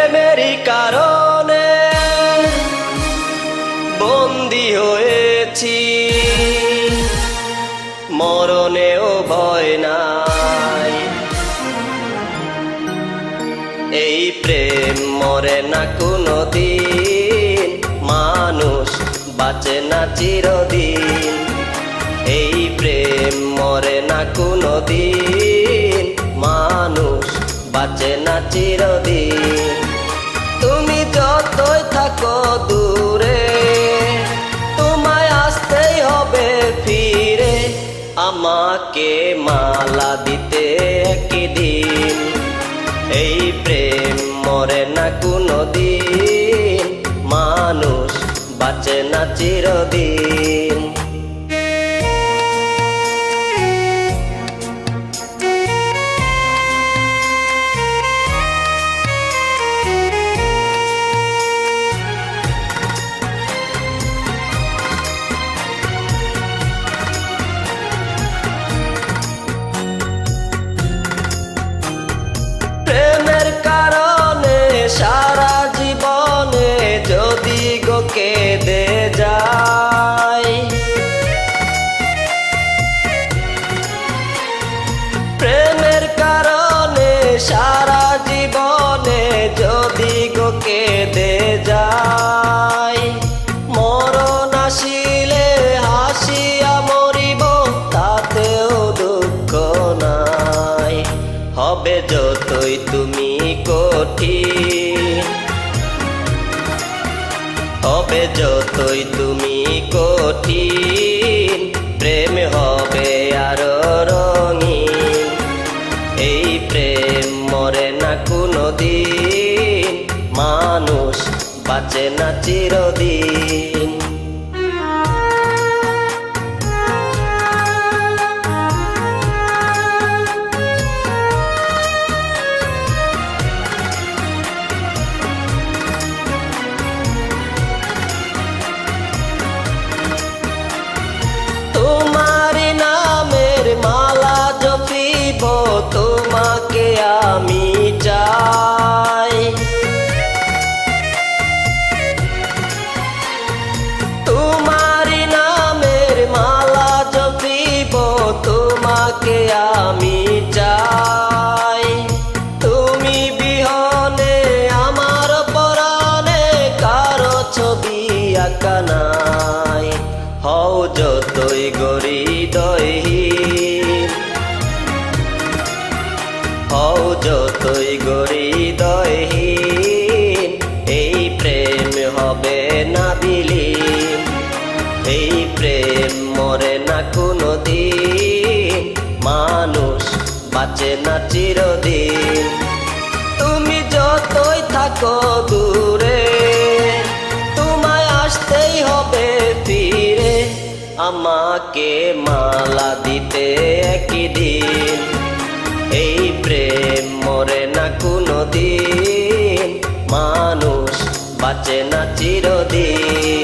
প্রেমেরই কারণে বন্দী হয়েছি, মরণেও ভয় নাই। এই প্রেম মরে না কোনো দিন, মানুষ বাঁচে না চিরদিন। এই প্রেম মরে না কোনো দিন, মানুষ বাঁচে না চিরদিন। তুমি যতই থাকো দূরে, তোমায় আসতেই হবে ফিরে, আমাকে মালা দিতে একদিন। এই প্রেম মরে না কোনো দিন, মানুষ বাঁচে না চিরদিন। প্রেমের কারণে সারা জীবনে যদি গো কেঁদে যাই, প্রেমের কারণে সারা জীবনে যদি গো কেঁদে যাই, মরণ আসিলে হাসিয়া মরিব, তাতেও দুঃখ নাই। হবে যতই তুমি কঠিন, হবে যতই তুমি কঠিন, প্রেম হবে আরো রঙিন। এই প্রেম মরে না কোনো দিন, মানুষ বাঁচে না চিরদিন। তোমারি নামের মালা জপিব, তোমাকে আমি চাই। তোমারি নামের মালা জপিব, তোমাকে আমি চাই। তুমি বিহনে আমার পরাণে কারো ছবি আঁকা নাই। হও যতই হৃদয়হীন, হও যতই হৃদয়হীন, এই প্রেম হবে না বিলীন। এই প্রেম মরে না কোনো দিন, মানুষ বাঁচে না চিরদিন। তুমি যতই থাকো দূরে, তোমায় আসতেই হবে ফিরে, আমাকে মালা দিতে একদিন। এই প্রেম মরে না কোনো দিন, মানুষ বাঁচে না চিরদিন।